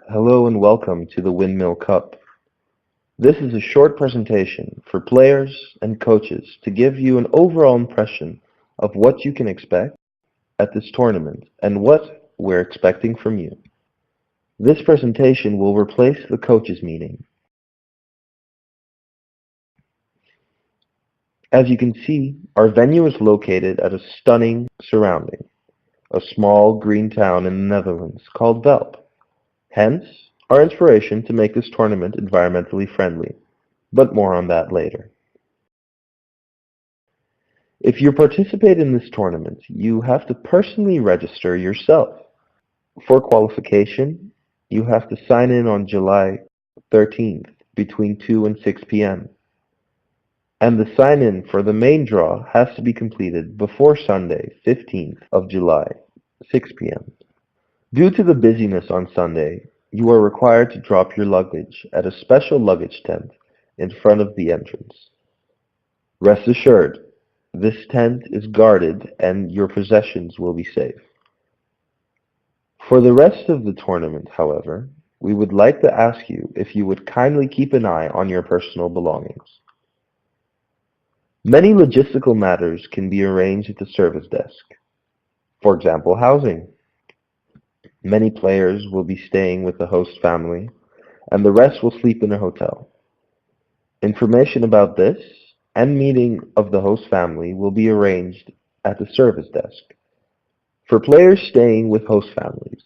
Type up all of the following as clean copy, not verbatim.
Hello and welcome to the Windmill Cup. This is a short presentation for players and coaches to give you an overall impression of what you can expect at this tournament and what we're expecting from you. This presentation will replace the coaches meeting. As you can see, our venue is located at a stunning surrounding, a small green town in the Netherlands called Velp. Hence, our inspiration to make this tournament environmentally friendly, but more on that later. If you participate in this tournament, you have to personally register yourself. For qualification, you have to sign in on July 13th between 2 and 6 p.m. And the sign-in for the main draw has to be completed before Sunday, 15th of July, 6 p.m. Due to the busyness on Sunday, you are required to drop your luggage at a special luggage tent in front of the entrance. Rest assured, this tent is guarded and your possessions will be safe. For the rest of the tournament, however, we would like to ask you if you would kindly keep an eye on your personal belongings. Many logistical matters can be arranged at the service desk. For example, housing. Many players will be staying with the host family, and the rest will sleep in a hotel. Information about this and meeting of the host family will be arranged at the service desk. For players staying with host families,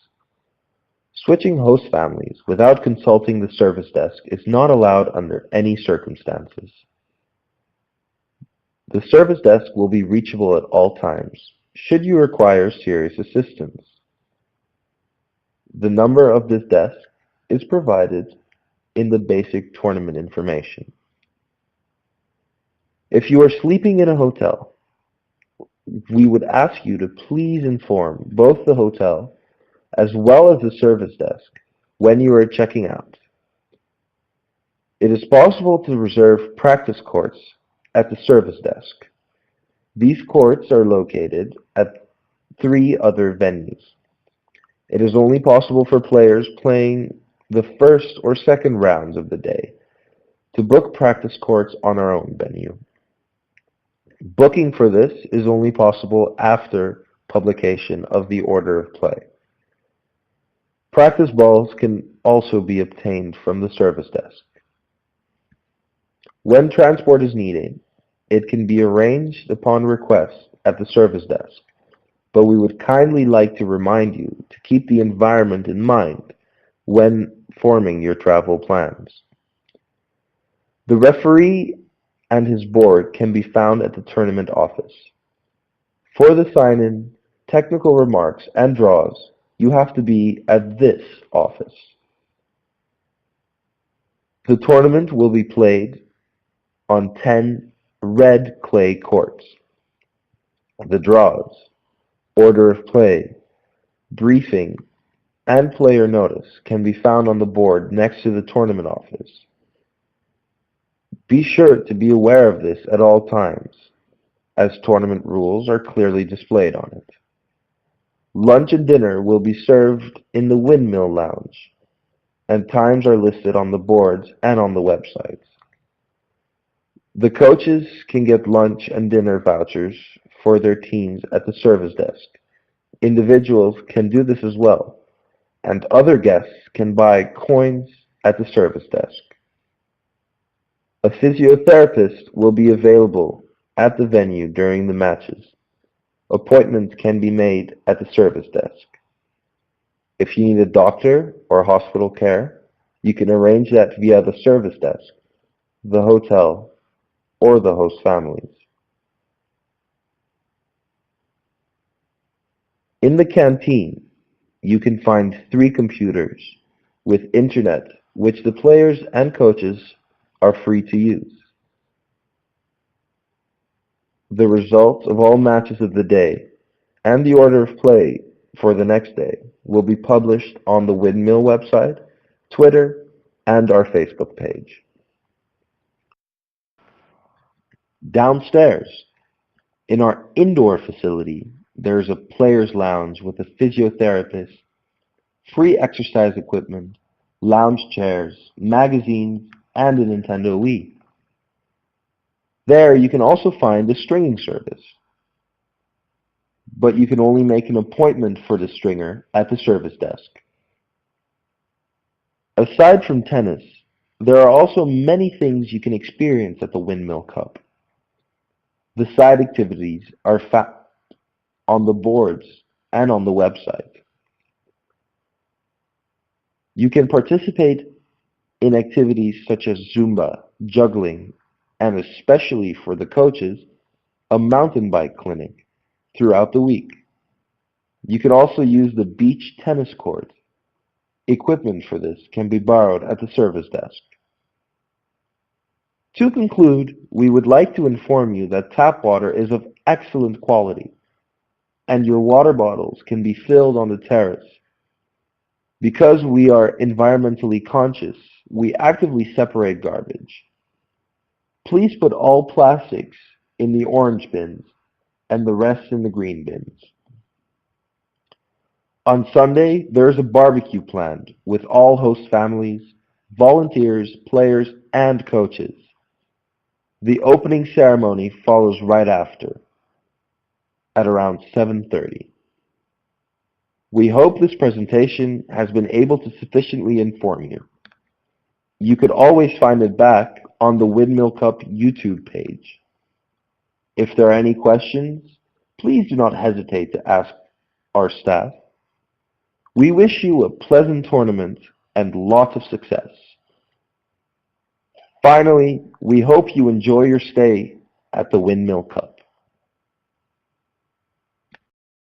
switching host families without consulting the service desk is not allowed under any circumstances. The service desk will be reachable at all times, should you require serious assistance. The number of this desk is provided in the basic tournament information. If you are sleeping in a hotel, we would ask you to please inform both the hotel as well as the service desk when you are checking out. It is possible to reserve practice courts at the service desk. These courts are located at 3 other venues. It is only possible for players playing the first or second rounds of the day to book practice courts on our own venue. Booking for this is only possible after publication of the order of play. Practice balls can also be obtained from the service desk. When transport is needed, it can be arranged upon request at the service desk, but we would kindly like to remind you to keep the environment in mind when forming your travel plans. The referee and his board can be found at the tournament office. For the sign-in, technical remarks, and draws, you have to be at this office. The tournament will be played on 10 red clay courts. The draws, order of play, briefing, and player notice can be found on the board next to the tournament office. Be sure to be aware of this at all times, as tournament rules are clearly displayed on it. Lunch and dinner will be served in the Windmill Lounge, and times are listed on the boards and on the websites. The coaches can get lunch and dinner vouchers for their teams at the service desk. Individuals can do this as well, and other guests can buy coins at the service desk. A physiotherapist will be available at the venue during the matches. Appointments can be made at the service desk. If you need a doctor or hospital care, you can arrange that via the service desk, the hotel, or the host families. In the canteen, you can find 3 computers with internet which the players and coaches are free to use. The results of all matches of the day and the order of play for the next day will be published on the Windmill website, Twitter, and our Facebook page. Downstairs, in our indoor facility, there is a player's lounge with a physiotherapist free exercise equipment, lounge chairs, magazines, and a Nintendo Wii. There you can also find a stringing service, but you can only make an appointment for the stringer at the service desk. Aside from tennis, there are also many things you can experience at the Windmill Cup. The side activities are found on the boards and on the website. You can participate in activities such as Zumba, juggling, and especially for the coaches, a mountain bike clinic throughout the week. You can also use the beach tennis court. Equipment for this can be borrowed at the service desk. To conclude, we would like to inform you that tap water is of excellent quality, and your water bottles can be filled on the terrace. Because we are environmentally conscious, we actively separate garbage. Please put all plastics in the orange bins and the rest in the green bins. On Sunday, there is a barbecue planned with all host families, volunteers, players, and coaches. The opening ceremony follows right after, at around 7:30. We hope this presentation has been able to sufficiently inform you. You could always find it back on the Windmill Cup YouTube page. If there are any questions, please do not hesitate to ask our staff. We wish you a pleasant tournament and lots of success. Finally, we hope you enjoy your stay at the Windmill Cup.